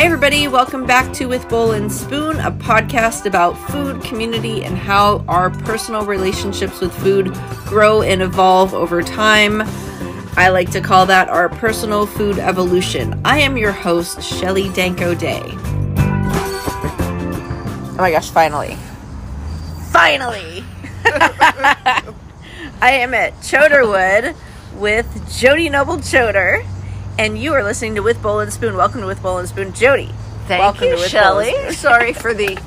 Hi everybody, welcome back to With Bowl and Spoon, a podcast about food, community, and how our personal relationships with food grow and evolve over time. I like to call that our personal food evolution. I am your host, Shelly Danko Day. Oh my gosh, finally. Finally! I am at Choderwood with Jody Noble Choder. And you are listening to With Bowl and Spoon. Welcome to With Bowl and Spoon. Jody. Thank you, Shelly. Sorry for the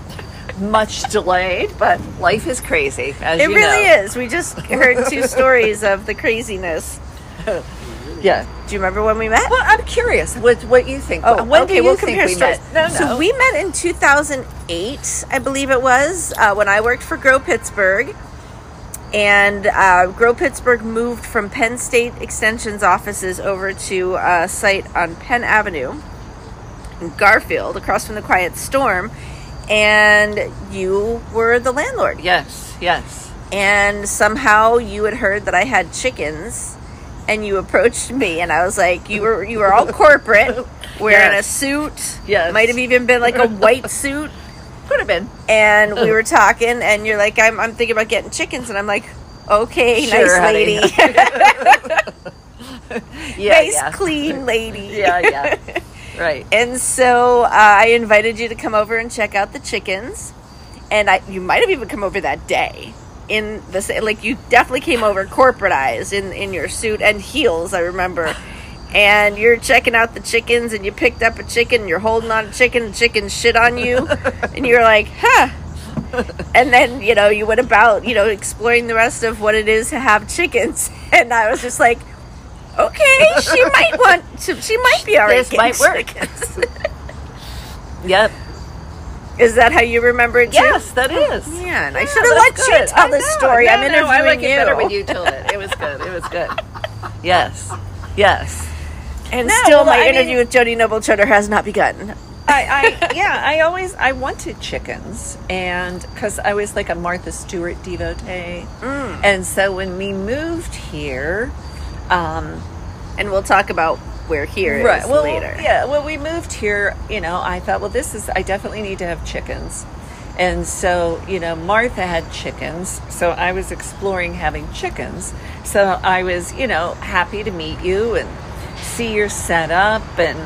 much delayed, but life is crazy, as you know. It really is. We just heard two stories of the craziness. Yeah. Do you remember when we met? Well, I'm curious what you think. Oh, when okay, do you we'll think compare we stories. met? No. So we met in 2008, I believe it was, when I worked for Grow Pittsburgh. And Grow Pittsburgh moved from Penn State Extension's offices over to a site on Penn Avenue in Garfield, across from the Quiet Storm. And you were the landlord. Yes. And somehow you had heard that I had chickens, and you approached me, and I was like, you were all corporate, wearing a suit. Yes. Might have even been like a white suit. Could have been. And we were talking, and you're like, I'm thinking about getting chickens. And I'm like, okay, sure, nice lady. Nice, clean lady. Yeah. Right. And so I invited you to come over and check out the chickens. And you might have even come over that day. You definitely came over corporatized in your suit and heels, I remember. And you're checking out the chickens, and you picked up a chicken, and you're holding on a chicken, and chicken shit on you. And you're like, huh. And then, you went about, exploring the rest of what it is to have chickens. And I was just like, okay, she might be all right. This might work. Yep. Is that how you remember it too? Yes, that is. Man, I should have let you tell this story. I'm interviewing I like you. it better when you told it. It was good. Yes. And my interview with Jody Noble Choder has not begun. I wanted chickens, and because I was like a Martha Stewart devotee, and so when we moved here, and we'll talk about where here is later. Yeah, well, we moved here. I thought, I definitely need to have chickens, and so Martha had chickens, so I was exploring having chickens. So I was happy to meet you and see your setup and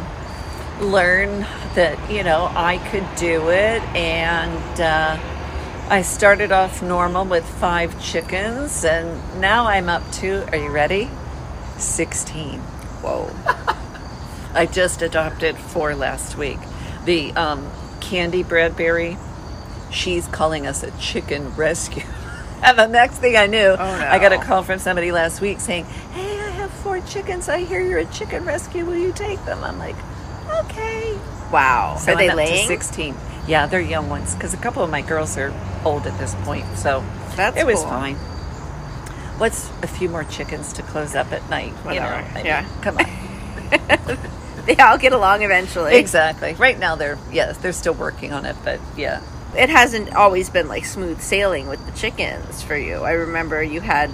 learn that I could do it. And I started off normal with 5 chickens, and now I'm up to, are you ready? 16. Whoa. I just adopted 4 last week. The Candy Bradbury, she's calling us a chicken rescue. And the next thing I knew, I got a call from somebody last week saying, hey, I have 4 chickens. I hear you're a chicken rescue. Will you take them? I'm like, okay. Wow. So Are they I'm up laying? to 16. Yeah, they're young ones, because a couple of my girls are old at this point. So it was fine. What's a few more chickens to close up at night? Whatever. Come on. They all get along eventually. Exactly. Right now they're still working on it, but yeah. It hasn't always been like smooth sailing with the chickens for you. I remember you had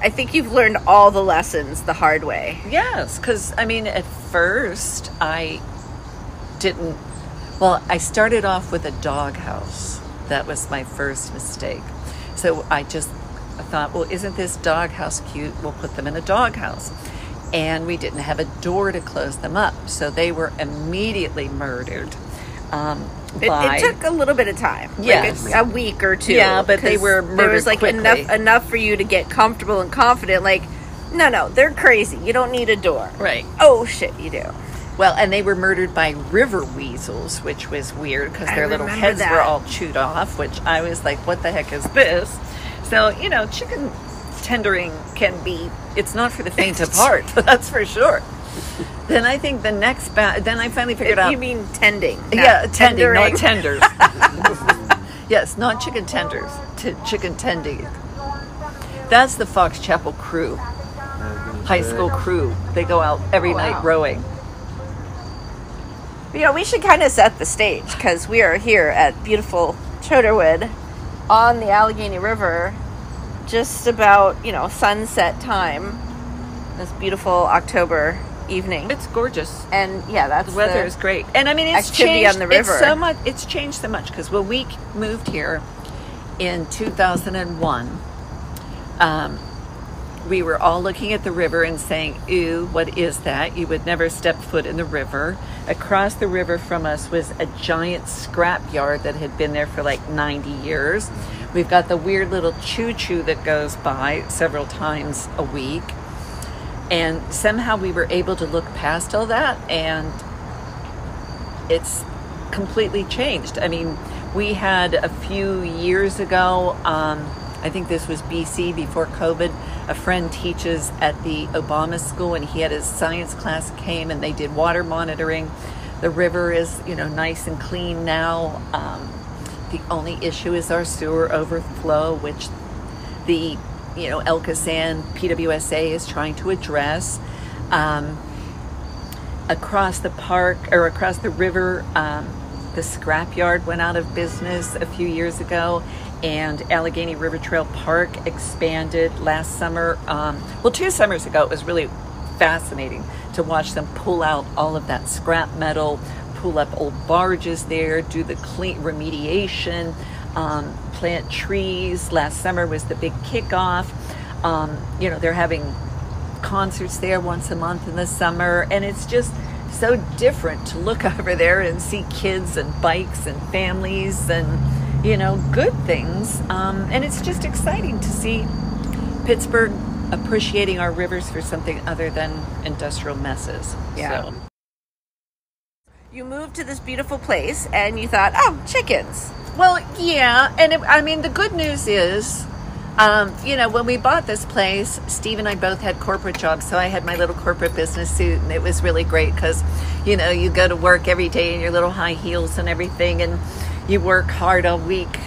I think you've learned all the lessons the hard way. Yes, because at first I started off with a doghouse. That was my first mistake. So I thought, well, isn't this doghouse cute? We'll put them in a doghouse. And we didn't have a door to close them up. So they were immediately murdered. It took a little bit of time. Yes. Like a week or two. Yeah, but they were murdered there was quickly. enough for you to get comfortable and confident. Like, no, they're crazy. You don't need a door. Right. Oh, shit, you do. Well, and they were murdered by river weasels, which was weird because their little heads were all chewed off, which I was like, what the heck is this? So, chicken tendering it's not for the faint of heart, that's for sure. Then I think the next then I finally figured out. You mean tending? Yeah, tending, tendering. not tenders. Yes, not chicken tenders, chicken tending. That's the Fox Chapel crew, high school crew. They go out every night rowing. We should kind of set the stage, because we are here at beautiful Choderwood on the Allegheny River, just about, sunset time. This beautiful October evening. It's gorgeous. And yeah, that's the weather is great. And I mean, it's activity changed on the river. It's so much. It's changed so much because when we moved here in 2001, we were all looking at the river and saying, "Ew, what is that?" You would never step foot in the river. Across the river from us was a giant scrap yard that had been there for like 90 years. We've got the weird little choo-choo that goes by several times a week. And somehow we were able to look past all that, and it's completely changed. I mean, we had a few years ago, I think this was BC before COVID, a friend teaches at the Obama school, and he had his science class came and they did water monitoring. The river is, nice and clean now. The only issue is our sewer overflow, which the El Casan PWSA is trying to address. Across the park, or across the river, the scrapyard went out of business a few years ago, and Allegheny River Trail Park expanded last summer. 2 summers ago. It was really fascinating to watch them pull out all of that scrap metal, pull up old barges there, do the clean remediation, plant trees. Last summer was the big kickoff. They're having concerts there once a month in the summer, and it's just so different to look over there and see kids and bikes and families and good things, and it's just exciting to see Pittsburgh appreciating our rivers for something other than industrial messes. Yeah. So. You moved to this beautiful place and you thought, oh, chickens. Well, yeah, and the good news is, when we bought this place, Steve and I both had corporate jobs, so I had my little corporate business suit, and it was really great because, you go to work every day in your little high heels and everything, and you work hard all week,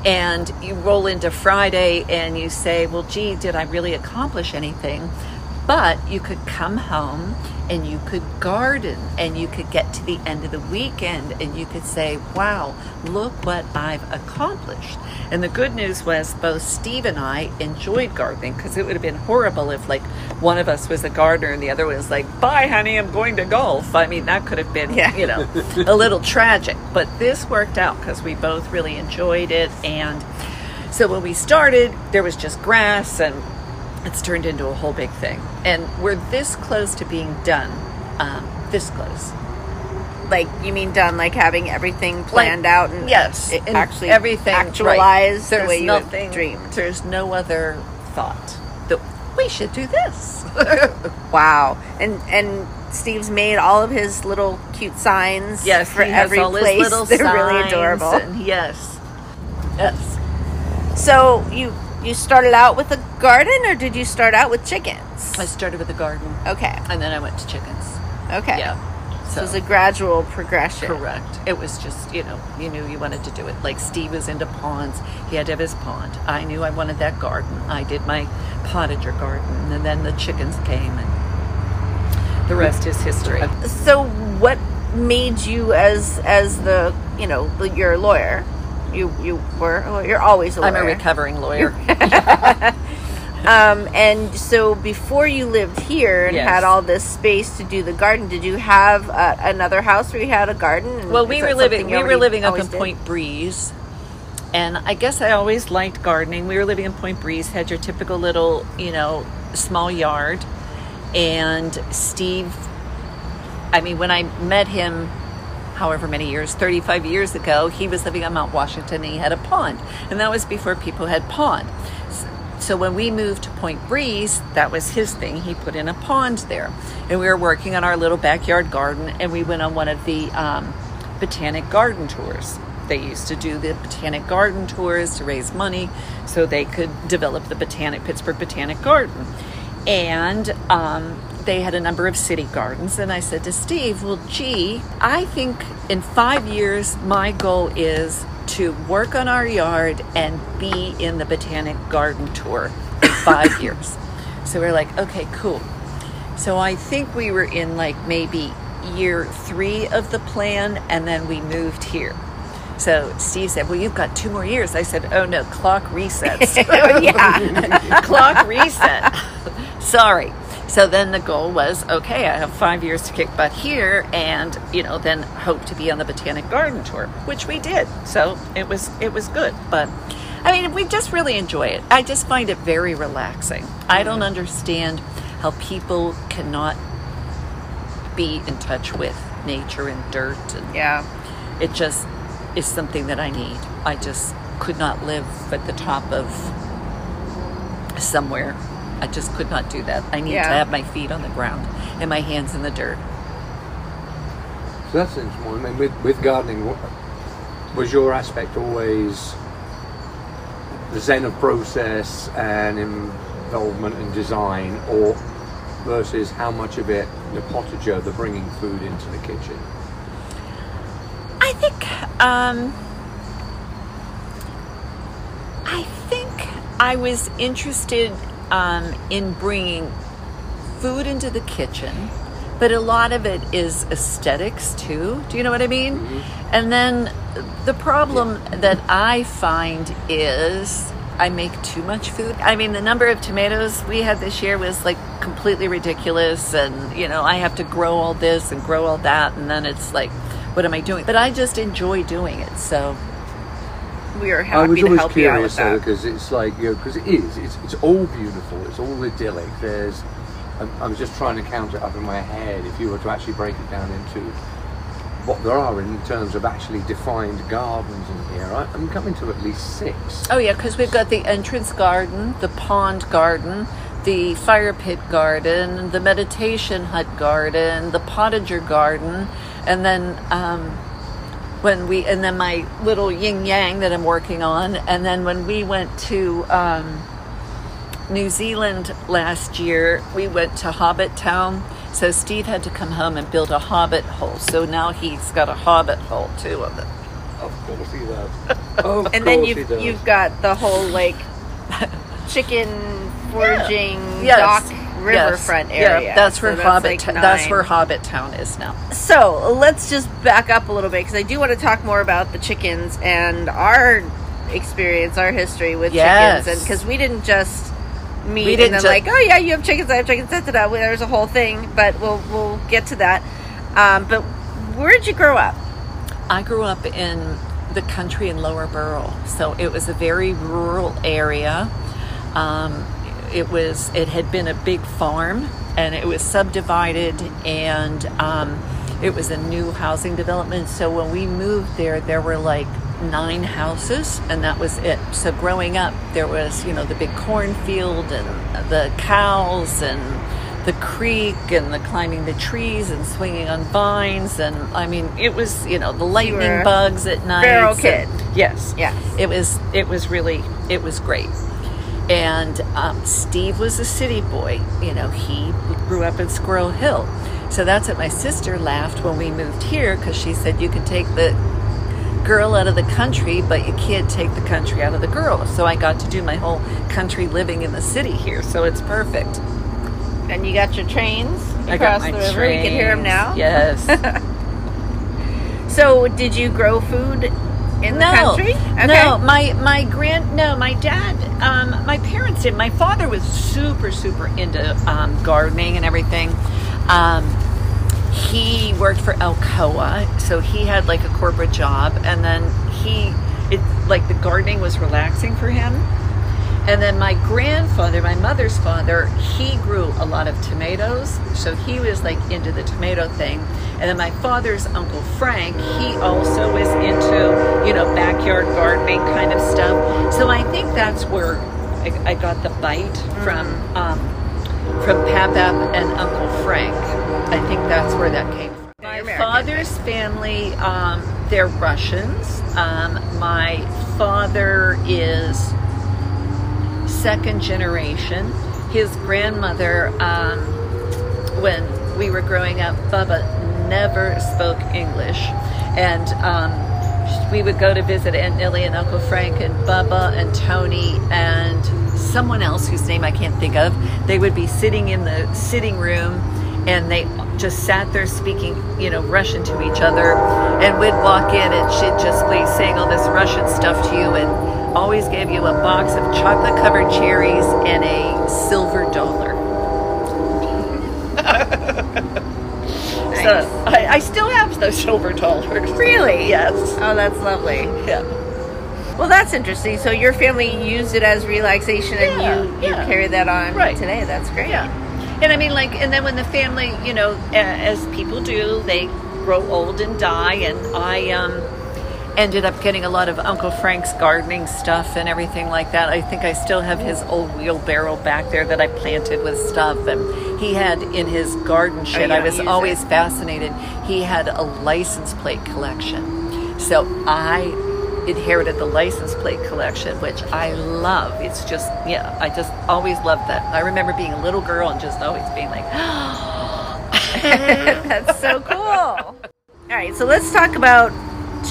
and you roll into Friday and you say, well, gee, did I really accomplish anything? But you could come home and you could garden, and you could get to the end of the weekend and you could say, wow, look what I've accomplished. And the good news was both Steve and I enjoyed gardening, because it would have been horrible if one of us was a gardener and the other was like, bye honey, I'm going to golf. I mean, that could have been, a little tragic, but this worked out because we both really enjoyed it. And so when we started, there was just grass, and it's turned into a whole big thing. And we're this close to being done. This close. Like, you mean done, like having everything planned out and yes, and actually everything actualized right. the way you dreamed. There's no other thought that we should do this. Wow. And Steve's made all of his little cute signs for every place. His little They're signs, really adorable. Yes. So you started out with a garden, or did you start out with chickens? I started with a garden. Okay. And then I went to chickens. Okay. Yeah. So it was a gradual progression. Correct. It was just, you knew you wanted to do it. Like Steve was into ponds. He had to have his pond. I knew I wanted that garden. I did my potager garden, and then the chickens came, and the rest is history. So what made you as the, you're a lawyer. You're always a lawyer. I'm a recovering lawyer. And so before you lived here and had all this space to do the garden, did you have another house where you had a garden? Well, we were living up in Point Breeze, and I guess I always liked gardening. We were living in Point Breeze, had your typical little, small yard. And Steve, when I met him, however many years, 35 years ago, he was living on Mount Washington, and he had a pond. And that was before people had pond. So when we moved to Point Breeze, that was his thing. He put in a pond there. And we were working on our little backyard garden, and we went on one of the botanic garden tours. They used to do the botanic garden tours to raise money so they could develop the Pittsburgh Botanic Garden. And they had a number of city gardens. And I said to Steve, well, gee, I think in 5 years, my goal is to work on our yard and be in the Botanic Garden Tour in 5 years. So we're like, okay, cool. So I think we were in maybe year 3 of the plan, and then we moved here. So Steve said, well, you've got 2 more years. I said, oh no, clock resets. Yeah. Clock reset. Sorry. So then the goal was, okay, I have 5 years to kick butt here, and then hope to be on the Botanic Garden tour, which we did. So it was good. But I mean, we just really enjoy it. I just find it very relaxing. I don't understand how people cannot be in touch with nature and dirt. And it just is something that I need. I just could not live at the top of somewhere. I just could not do that. I need to have my feet on the ground and my hands in the dirt. So that's interesting. I mean, with gardening, was your aspect always the zen of process and involvement in design, or versus how much of it the potager, the bringing food into the kitchen? I think I was interested in bringing food into the kitchen, but a lot of it is aesthetics too. Do you know what I mean? Mm-hmm. And then the problem that I find is I make too much food. I mean, the number of tomatoes we had this year was like completely ridiculous, and I have to grow all this and grow all that, and then it's like, what am I doing? But I just enjoy doing it, so we are happy to help you out with that. Because it's like, because it's all beautiful, it's all idyllic. I was just trying to count it up in my head, if you were to actually break it down into what there are in terms of actually defined gardens in here. I'm coming to at least 6. Oh yeah, because we've got the entrance garden, the pond garden, the fire pit garden, the meditation hut garden, the potager garden, and then my little yin yang that I'm working on. And then when we went to New Zealand last year, we went to Hobbit Town. So Steve had to come home and build a hobbit hole. So now he's got a hobbit hole too of it. Of course he does. And then you've got the whole like chicken foraging dock riverfront area. Yeah, that's where that's where Hobbit Town is now. So let's just back up a little bit, because I do want to talk more about the chickens and our experience, our history with chickens, and because we didn't just meet and then like, oh yeah, you have chickens, I have chickens. There's a whole thing, but we'll get to that. But where did you grow up? I grew up in the country in Lower Borough, so it was a very rural area. It had been a big farm, and it was subdivided, and it was a new housing development. So when we moved there were like 9 houses, and that was it. So growing up, there was the big cornfield and the cows and the creek and the climbing the trees and swinging on vines, and I mean it was the lightning bugs at night. Feral kid. Yes. It was great. And Steve was a city boy. He grew up in Squirrel Hill. So that's what my sister laughed when we moved here, because she said, you can take the girl out of the country, but you can't take the country out of the girl. So I got to do my whole country living in the city here. So it's perfect. And you got your trains across the river. Trains. You can hear them now. Yes. So did you grow food in the country? Okay. No, my dad, my parents did. My father was super, super into gardening and everything. He worked for Alcoa, so he had like a corporate job, and then the gardening was relaxing for him. And then my grandfather, my mother's father, he grew a lot of tomatoes, so he was like into the tomato thing. And then my father's Uncle Frank, he also was into, backyard gardening kind of stuff. So I think that's where I got the bite from Papap and Uncle Frank. I think that's where that came from. My father's family, they're Russians. My father is second generation. His grandmother, when we were growing up, Bubba never spoke English, and we would go to visit Aunt Nilly and Uncle Frank, and Bubba and Tony and someone else whose name I can't think of. They would be sitting in the sitting room, and they just sat there speaking, Russian to each other, and we'd walk in and she'd just be saying all this Russian stuff to you, and always gave you a box of chocolate-covered cherries and a silver dollar. Nice. So I still have those silver dollars. Really? Yes. Oh, that's lovely. Yeah. Well, that's interesting. So your family used it as relaxation, and you carry that on today. That's great. Yeah. And I mean, like, and then when the family, you know, as people do, they grow old and die, and I ended up getting a lot of Uncle Frank's gardening stuff and everything like that. I think I still have his old wheelbarrow back there that I planted with stuff, and he had in his garden shed, I was always fascinated, he had a license plate collection. So I inherited the license plate collection, which I love. It's just, I just always loved that. I remember being a little girl and just always being like, that's so cool. All right, so let's talk about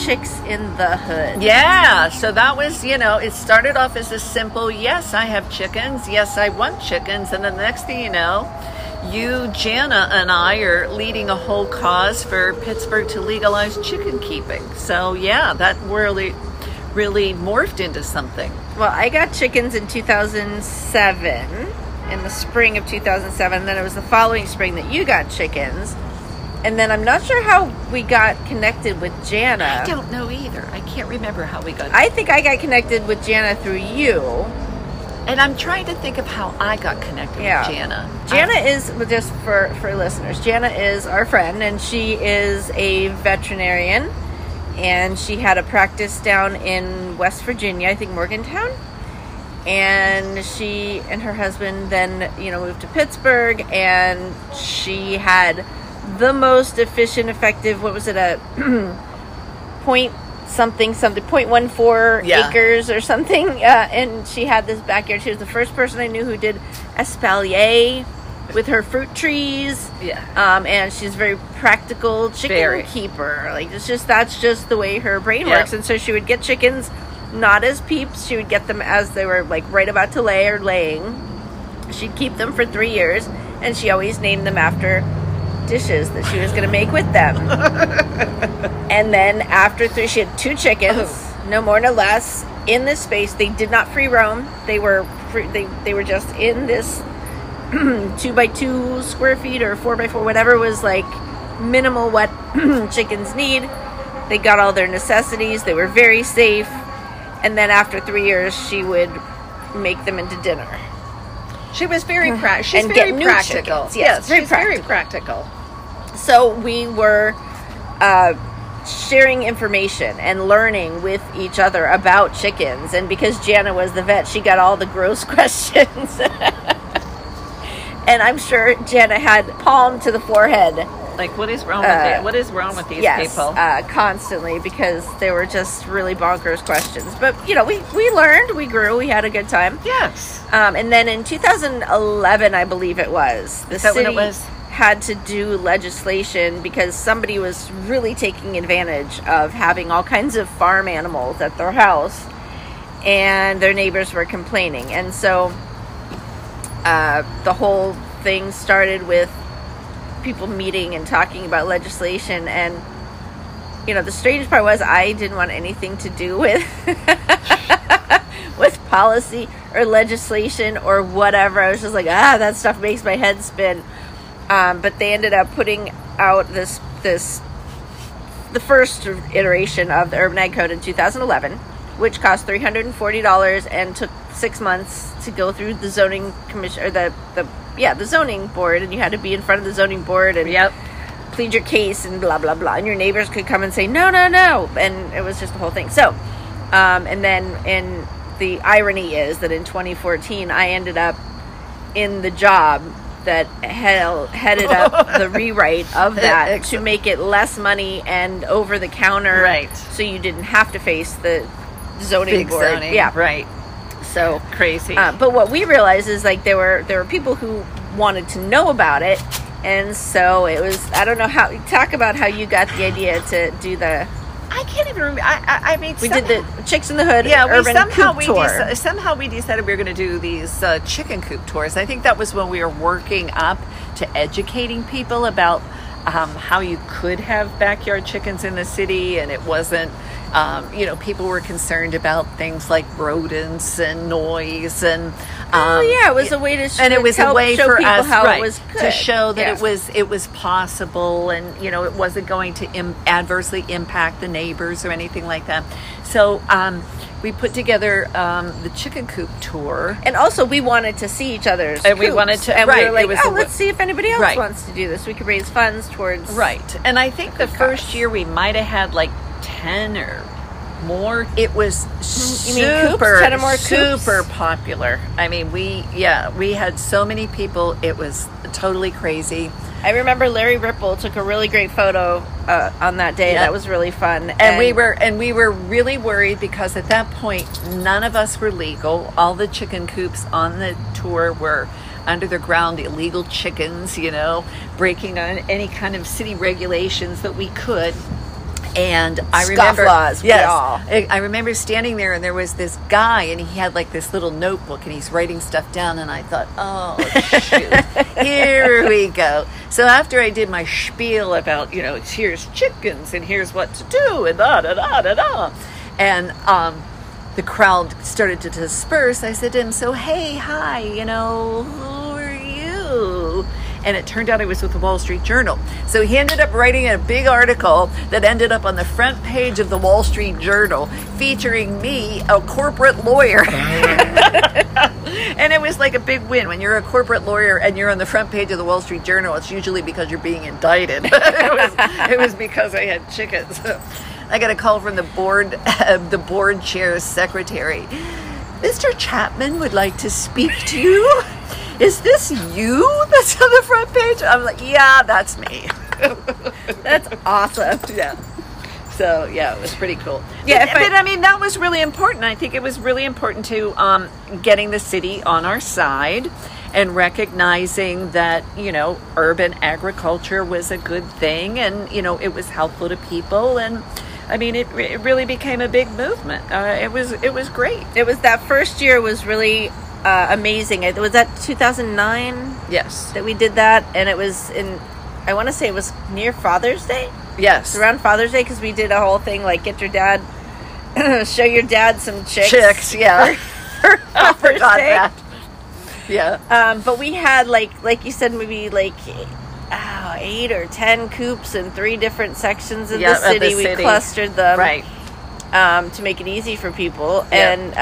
Chicks in the Hood. Yeah, so that was, you know, it started off as a simple, yes, I have chickens, yes, I want chickens, and then the next thing you know, Jana, and I are leading a whole cause for Pittsburgh to legalize chicken keeping. So yeah, that really morphed into something. Well, I got chickens in 2007, in the spring of 2007, and then it was the following spring that you got chickens. And then I'm not sure how we got connected with Jana. I don't know either. I can't remember how we got. I think I got connected with Jana through you. And I'm trying to think of how I got connected with Jana. Jana is, just for listeners, Jana is our friend, and she is a veterinarian. And she had a practice down in West Virginia, I think Morgantown. And she and her husband then, moved to Pittsburgh, and she had the most efficient, effective, what was it, a point something, 0.14 acres or something, and she had this backyard. She was the first person I knew who did espalier with her fruit trees. And she's a very practical chicken keeper. Like, that's just the way her brain works. And so she would get chickens not as peeps. She would get them as they were like right about to lay or laying. She'd keep them for 3 years, and she always named them after dishes that she was going to make with them. And then after 3, she had 2 chickens, no more no less, in this space. They did not free roam. They were they were just in this 2x2 square feet or 4x4, whatever was like minimal what chickens need. They got all their necessities. They were very safe. And then after 3 years, she would make them into dinner. She was very practical. She's and very get new practical. Chickens. Yes, very practical. So we were sharing information and learning with each other about chickens. And because Jana was the vet, she got all the gross questions. And I'm sure Jana had palm to the forehead. Like, what is wrong with it? What is wrong with these people? Constantly, because they were just really bonkers questions. But, we learned, we grew, we had a good time. Yes. And then in 2011, I believe it was, the city had to do legislation because somebody was really taking advantage of having all kinds of farm animals at their house, and their neighbors were complaining. And so the whole thing started with people meeting and talking about legislation. And the strange part was I didn't want anything to do with with policy or legislation or whatever. I was just like, that stuff makes my head spin. But they ended up putting out the first iteration of the Urban Ag Code in 2011, which cost $340 and took 6 months to go through the zoning commission, or the zoning board, and you had to be in front of the zoning board and plead your case and blah blah blah, and your neighbors could come and say no, and it was just the whole thing. So and then the irony is that in 2014 I ended up in the job that headed up the rewrite of that to make it less money and over the counter, right? So you didn't have to face the zoning big board. Zoning, right? So crazy. But what we realized is, like, there were people who wanted to know about it, and so it was. I don't know how. Talk about how you got the idea to do the. I can't even remember. I mean, we did the Chicks in the Hood. Yeah, urban coop tour. Somehow we decided we were going to do these chicken coop tours. I think that was when we were working up to educating people about how you could have backyard chickens in the city, and it wasn't People were concerned about things like rodents and noise, and it was a way to and it was a way show for people us how it was good. to show that Yeah. it was possible, and it wasn't going to adversely impact the neighbors or anything like that. So we put together the chicken coop tour, and also we wanted to see each other's and we coops. wanted to, and right, we were like, it was let's see if anybody else right. wants to do this. We could raise funds towards and I think the first cops. year we might have had like 10 or more. It was You mean coops? 10 or more coops? super popular. I mean, we had so many people. It was totally crazy. I remember Larry Ripple took a really great photo on that day. Yep. That was really fun. And we were really worried because at that point none of us were legal. All the chicken coops on the tour were under the ground illegal chickens, breaking on any kind of city regulations that we could. And I remember, laws, I remember standing there, and there was this guy, and he had like this little notebook, and he's writing stuff down, and I thought, oh shoot, here we go. So after I did my spiel about, here's chickens, and here's what to do, and da da da da da, and the crowd started to disperse, I said to him, so hey, hi, who are you? And it turned out I was with the Wall Street Journal. So he ended up writing a big article that ended up on the front page of the Wall Street Journal featuring me, a corporate lawyer. And it was like a big win. When you're a corporate lawyer and you're on the front page of the Wall Street Journal, it's usually because you're being indicted. It was because I had chickens. I got a call from the board chair's secretary. Mr. Chapman would like to speak to you. Is this you that's on the front page? I'm like, yeah, that's me. That's awesome. Yeah. So, yeah, it was pretty cool. Yeah, but I mean, that was really important. I think it was really important to getting the city on our side and recognizing that, urban agriculture was a good thing, and, it was helpful to people. And I mean, it really became a big movement. It was great. It was that first year was really amazing. It was that 2009. Yes, that we did that, and it was I want to say it was near Father's Day. Yes, around Father's Day, because we did a whole thing like get your dad, show your dad some chicks. Yeah, for I forgot Day. that. Yeah, but we had like you said, maybe like 8 or 10 coops in 3 different sections of the city. We clustered them right to make it easy for people, and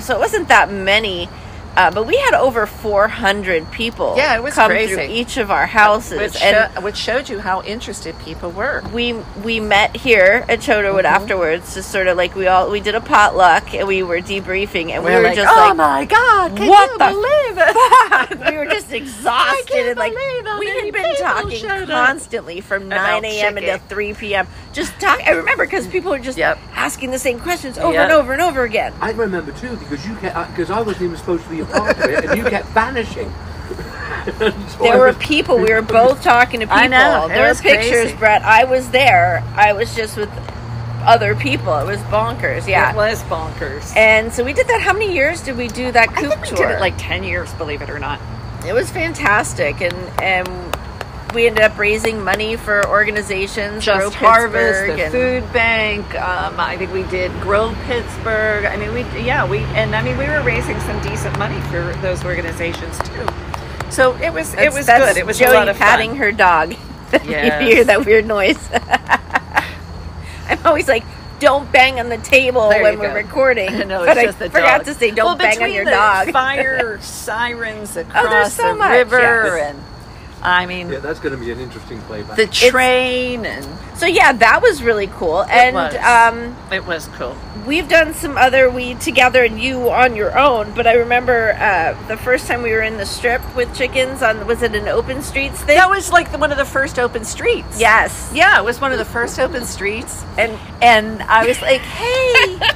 so it wasn't that many. But we had over 400 people it was come crazy. through each of our houses. Which showed you how interested people were. We met here at Choderwood afterwards, just sort of like we did a potluck, and we were debriefing, and we were like, just oh like, my God, can what you the believe it? fuck? We were just exhausted, and like we had been talking constantly from 9 a.m. until 3 p.m. Just talk. I remember because people were just asking the same questions over and over and over again. I remember too, because I wasn't even supposed to be a part of it, and you kept vanishing. So there were people. We were both talking to people. I know. There were pictures, crazy. Brett. I was there. I was just with other people. It was bonkers. Yeah, it was bonkers. And so we did that. How many years did we do that coop I think we tour? did it like 10 years, believe it or not. It was fantastic, and we ended up raising money for organizations. Just Grow Harvest, Pittsburgh, the food bank. I think we did Grow Pittsburgh. I mean, we were raising some decent money for those organizations too. So it was good. It was Jody a lot of fun. patting her dog. Yes. You hear that weird noise. I'm always like, don't bang on the table when we're recording. No, but it's just I forgot to say, don't bang on your dog. Fire sirens across so the much, river, and I mean, that's going to be an interesting playback. the train, and so that was really cool. It was cool. We've done some other together and you on your own, but I remember the first time we were in the strip with chickens was it an open streets thing? That was like one of the first open streets. Yes. Yeah, it was one of the first open streets, and I was like, hey, can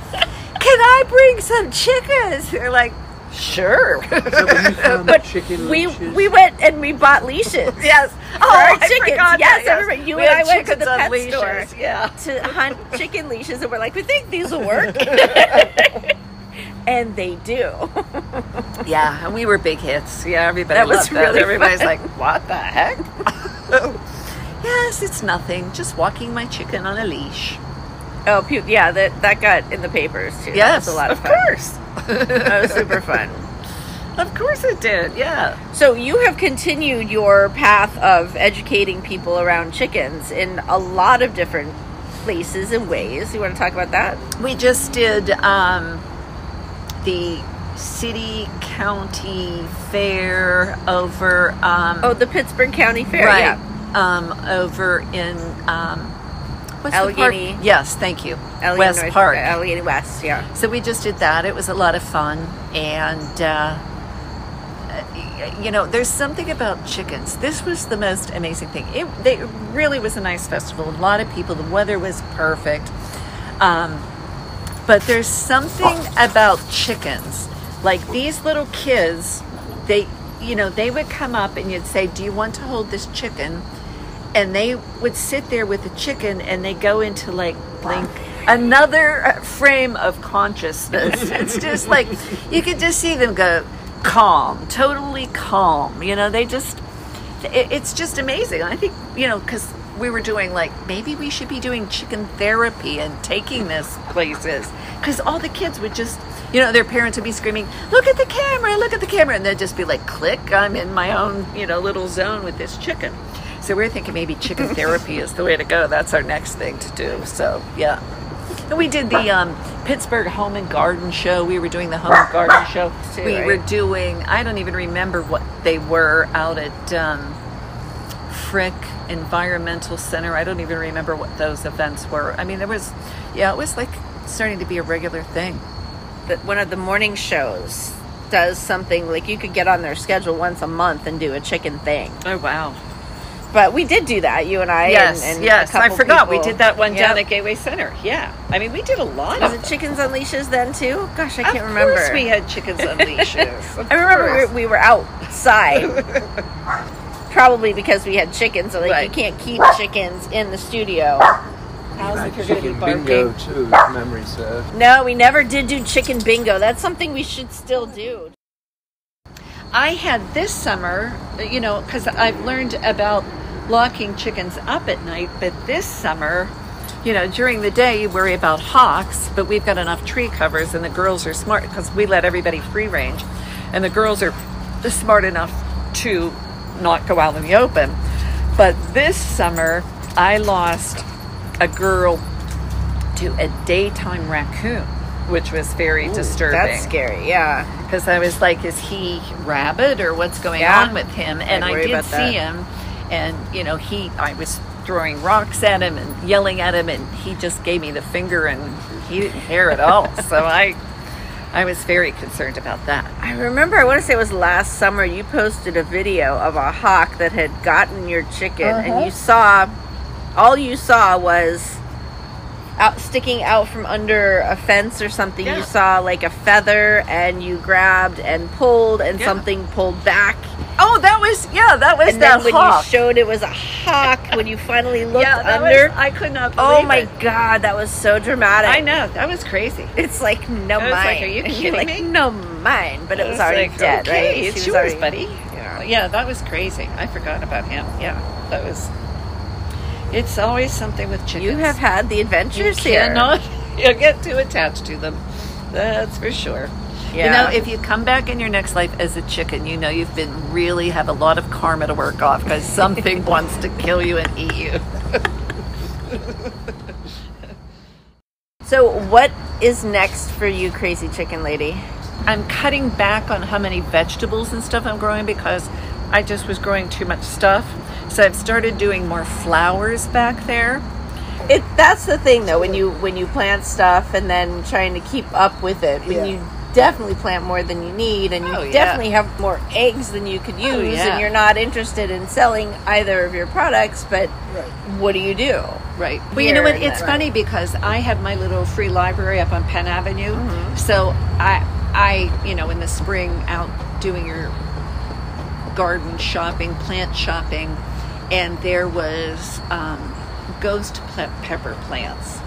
I bring some chickens? They're like, sure. But chicken we leashes? went and we bought leashes. Yes. For our I chickens. forgot Yes, that, I remember you We and I had went to the chickens on pet leashes, store to hunt chicken leashes, and we're like, we think these will work. And they do. Yeah, and we were big hits. Yeah, everybody That was loved that. really Everybody's fun. like, what the heck? Yes, it's nothing. Just walking my chicken on a leash. Oh, yeah, that got in the papers too. Yes, that was a lot of fun. course. That was super fun. Of course it did, yeah. So you have continued your path of educating people around chickens in a lot of different places and ways. You want to talk about that? We just did the city county fair over the Pittsburgh County Fair, right, yeah. Over in what's Allegheny. the park? Yes, thank you. Allegheny West North, Park. Allegheny West, yeah. So we just did that. It was a lot of fun, and there's something about chickens. This was the most amazing thing. It really was a nice festival. A lot of people. The weather was perfect. But there's something about chickens. Like these little kids, they would come up and you'd say, "Do you want to hold this chicken?" And they would sit there with the chicken, and they go into like another frame of consciousness. It's just like you could just see them go calm, totally calm. It's just amazing. I think, because we were doing maybe we should be doing chicken therapy and taking this places, because all the kids would just, their parents would be screaming, look at the camera, and they'd just be like, click, I'm in my own, little zone with this chicken. So we're thinking maybe chicken therapy is the way to go. That's our next thing to do. So, yeah. And we did the Pittsburgh Home and Garden Show. We were doing the Home and Garden Show. We were doing, I don't even remember what they were, out at Frick Environmental Center. I don't even remember what those events were. I mean, it was like starting to be a regular thing. One of the morning shows does something like you could get on their schedule once a month and do a chicken thing. Oh, wow. But we did do that, you and I. Yes, and yes. I forgot. people. We did that one down at Gateway Center. Yeah. I mean, we did a lot Was of it them. Chickens on Leashes then, too? Gosh, I can't remember. Of course we had chickens on leashes. I remember we were outside. Probably because we had chickens. So, you can't keep chickens in the studio. How's it you're chicken gonna be bingo barking? too, if memory serves. No, we never did do chicken bingo. That's something we should still do. I had this summer, because I've learned about locking chickens up at night, but this summer, during the day you worry about hawks, but we've got enough tree covers, and the girls are smart because we let everybody free range, and the girls are smart enough to not go out in the open. But this summer I lost a girl to a daytime raccoon, which was very disturbing. That's scary, yeah. Because I was like, is he rabid or what's going on with him? And I did see him, and I was throwing rocks at him and yelling at him, and he just gave me the finger, and he didn't care at all. So I was very concerned about that. I remember, I want to say it was last summer, you posted a video of a hawk that had gotten your chicken, and all you saw was sticking out from under a fence or something. You saw like a feather, and you grabbed and pulled, and something pulled back. Oh, that was and that then when hawk. you showed it was a hawk, when you finally looked under, I could not believe Oh my God, that was so dramatic. I know, that was crazy. It's like, no, mine. Like, are you kidding me? No, mine. But it was already dead, okay, right? It's yours, buddy. Yeah, that was crazy. I forgot about him. Yeah, that was. It's always something with chickens. You have had the adventures here. You get too attached to them. That's for sure. Yeah. If you come back in your next life as a chicken, you've been really have a lot of karma to work off, because something wants to kill you and eat you. So what is next for you, crazy chicken lady? I'm cutting back on how many vegetables and stuff I'm growing, because I just was growing too much stuff. So I've started doing more flowers back there. That's the thing, though, when you plant stuff and then trying to keep up with it. When you definitely plant more than you need, and you definitely have more eggs than you could use, and you're not interested in selling either of your products, but what do you do? Right. Well, you know what? It's funny because I have my little free library up on Penn Avenue. Mm-hmm. So I in the spring out doing your garden shopping, plant shopping, and there was ghost pepper plants.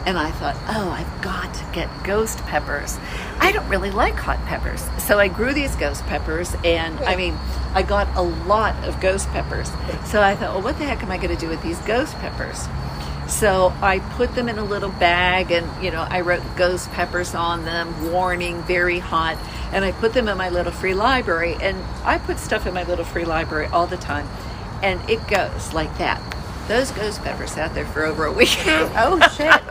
And I thought, I've got to get ghost peppers. I don't really like hot peppers. So I grew these ghost peppers, and I got a lot of ghost peppers. So I thought, what the heck am I going to do with these ghost peppers? So I put them in a little bag, and I wrote ghost peppers on them, warning, very hot, and I put them in my little free library. And I put stuff in my little free library all the time, and it goes like that. Those ghost peppers sat there for over a week. Oh shit!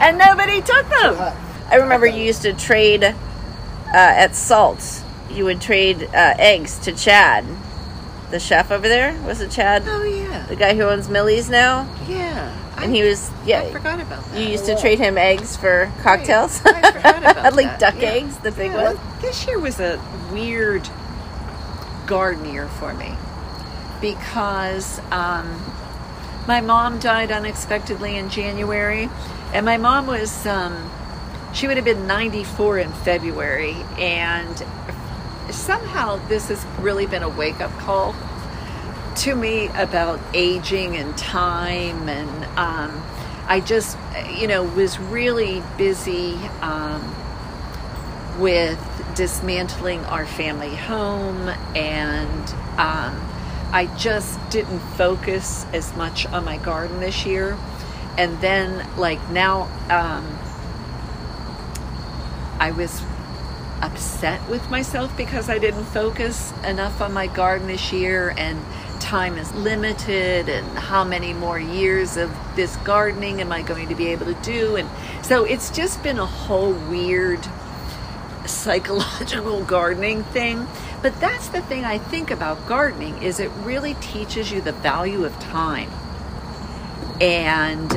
And nobody took them. I remember you used to trade at Salt's. You would trade eggs to Chad, the chef over there. Was it Chad? Oh yeah, the guy who owns Millie's now. Yeah. And he was, I forgot about that. You used to trade him eggs for cocktails? Right. I forgot about like that. duck eggs, the big one? This year was a weird garden year for me because my mom died unexpectedly in January. And my mom was, she would have been 94 in February. And somehow this has really been a wake-up call to me about aging and time, and I just was really busy with dismantling our family home, and I just didn't focus as much on my garden this year. And then now I was upset with myself because I didn't focus enough on my garden this year, and time is limited, and how many more years of this gardening am I going to be able to do? And so it's just been a whole weird psychological gardening thing. But that's the thing I think about gardening, is it really teaches you the value of time. And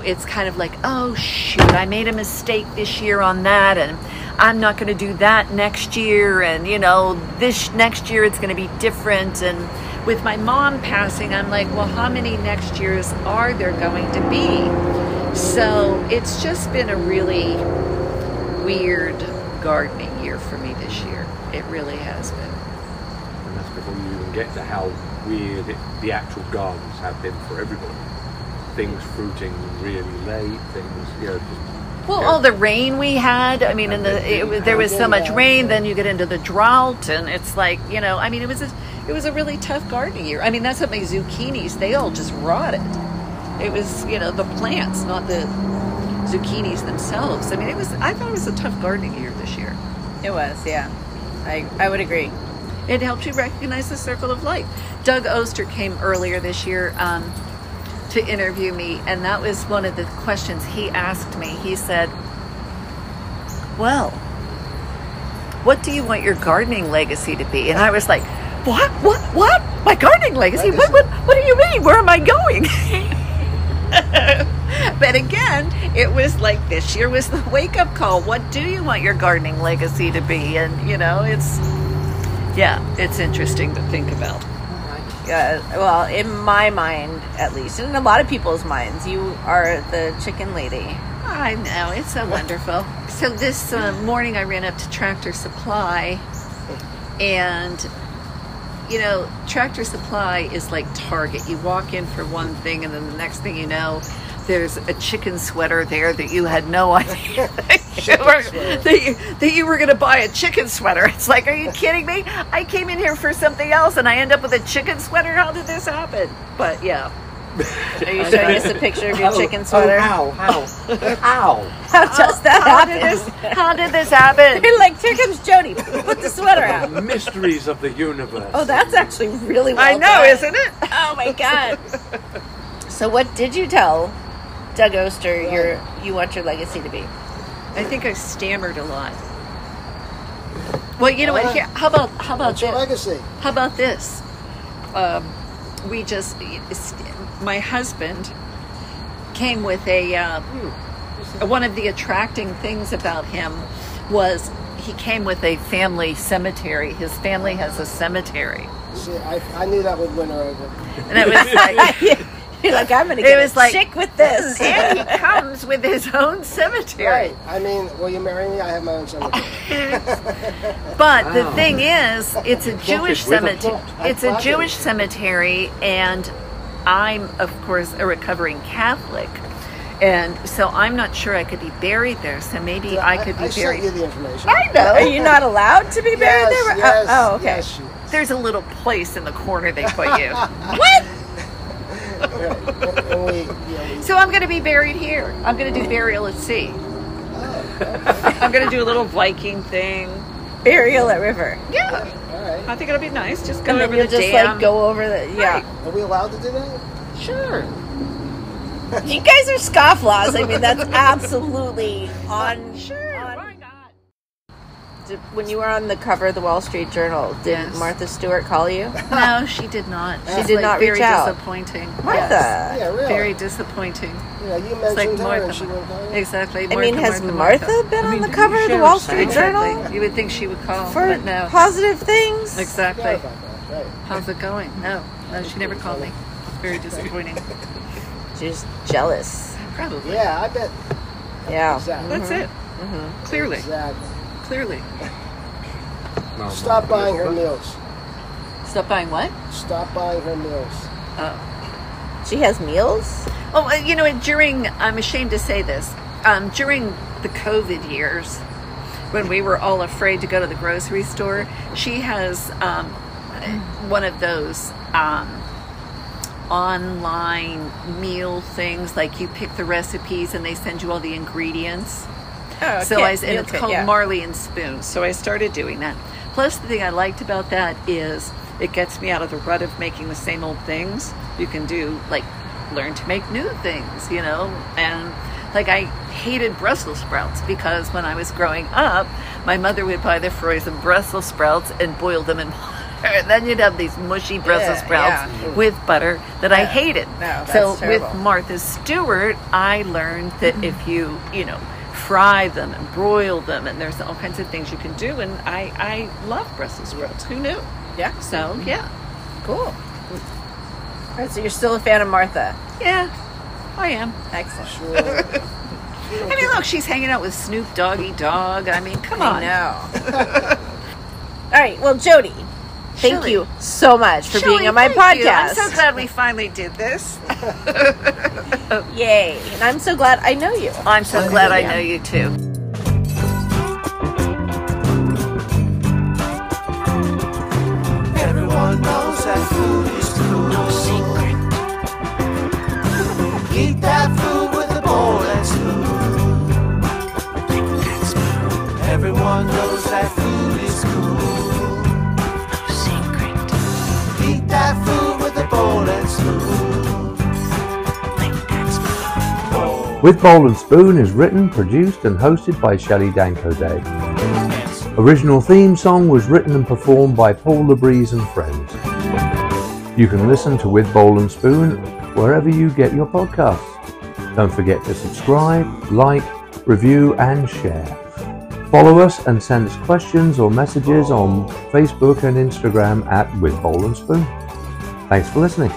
it's kind of like, oh shoot, I made a mistake this year on that, and I'm not going to do that next year, and this next year it's going to be different. And with my mom passing, I'm like, well, how many next years are there going to be? So it's just been a really weird gardening year for me this year. It really has been. And that's before you even get to how weird the actual gardens have been for everybody. Things fruiting really late, things, all the rain we had. I mean, there was so much rain. Then you get into the drought, and it's like, it was a really tough gardening year. I mean, that's what my zucchinis, they all just rotted. It was, the plants, not the zucchinis themselves. I mean, I thought it was a tough gardening year this year. It was, yeah. I would agree. It helps you recognize the circle of life. Doug Oster came earlier this year to interview me, and that was one of the questions he asked me. He said, well, what do you want your gardening legacy to be? And I was like, what? My gardening legacy? What do you mean? Where am I going? But again, it was like this year was the wake-up call. What do you want your gardening legacy to be? And, it's interesting to think about. Well, in my mind, at least, and in a lot of people's minds, you are the chicken lady. I know, it's so wonderful. So this morning I ran up to Tractor Supply, and Tractor Supply is like Target. You walk in for one thing, and then the next thing you know, there's a chicken sweater there that you had no idea that you were going to buy a chicken sweater. It's like, are you kidding me? I came in here for something else, and I end up with a chicken sweater? How did this happen? But yeah. Are you showing us a picture of your chicken sweater? How does that happen? How did this happen? You're like, here comes Jody. Put the sweater out. The mysteries of the universe. Oh, that's actually really well I know, done. isn't it? Oh my god. So what did you tell Doug Oster you want your legacy to be? I think I stammered a lot. Well, you know what? Here, how about What's this? your legacy? How about this? My husband came with one of the attracting things about him was he came with a family cemetery. His family has a cemetery. See, I knew that would win her over. And it was like... You're like, I'm going to get a chick with this. And he comes with his own cemetery. Right. I mean, will you marry me? I have my own cemetery. But the thing is, it's a Jewish cemetery. It's a Jewish cemetery, and I'm, of course, a recovering Catholic. And so I'm not sure I could be buried there. So maybe I could be I buried. sent you the information. I know. Are you not allowed to be buried there? Yes, oh, okay. Yes, There's a little place in the corner they put you. What? Right. And we, So I'm going to be buried here. I'm going to do burial at sea. I'm going to do a little Viking thing. Burial at river. Yeah. all right. I think it'll be nice. Just go And then over you'll the just dam. like go over the Right. Are we allowed to do that? Sure. You guys are scofflaws. I mean, that's absolutely on. Sure. Why not? When you were on the cover of the Wall Street Journal, did Yes. Martha Stewart call you? No, she did not. She She's did not very reach out. disappointing. Martha. Yes. Yeah, really. Very disappointing. Yeah, you It's mentioned like her and she wouldn't call you? Exactly. I mean, has Martha been on the cover of the Wall Street Exactly. Journal You would think she would call, for but no. positive things? Exactly. Forgot about that, right. How's it going? No, she never called me. Very disappointing. She's jealous. Probably. Yeah, I bet. Yeah. Exactly. That's it. Clearly. Exactly. Clearly. No, Stop buying her meals. Stop buying what? Stop buying her meals. Oh. She has meals? Oh, during, I'm ashamed to say this, during the COVID years, when we were all afraid to go to the grocery store, she has one of those online meal things, like you pick the recipes and they send you all the ingredients. Oh, So and it's called Marley and Spoon. So I started doing that. Plus, the thing I liked about that is it gets me out of the rut of making the same old things. You can do, like, learn to make new things, and like I hated Brussels sprouts because when I was growing up, my mother would buy the frozen Brussels sprouts and boil them in water. And then you'd have these mushy Brussels sprouts with butter that I hated. No, that's so terrible. with Martha Stewart, I learned that if you, fry them and broil them, and there's all kinds of things you can do, and I love Brussels sprouts. Who knew? Yeah. So, yeah. Cool. All right, so you're still a fan of Martha. Yeah, I am. Excellent. Sure. I mean, look, she's hanging out with Snoop Doggy Dog. I mean, come on. I know. All right, well, Jody, thank Shelley. you so much for Shelley, being on my thank you. podcast. I'm so glad we finally did this. Yay. And I'm so glad I know you. I'm so glad I know you too. Everyone knows that food is cool. No secret. Eat that food with a bowl and spoon. Everyone knows that food is cool. No secret. Eat that food with a bowl and spoon. With Bowl and Spoon is written, produced and hosted by Shelley Danko-Day. Original theme song was written and performed by Paul LeBreeze and friends. You can listen to With Bowl and Spoon wherever you get your podcasts. Don't forget to subscribe, like, review and share. Follow us and send us questions or messages on Facebook and Instagram at With Bowl and Spoon. Thanks for listening.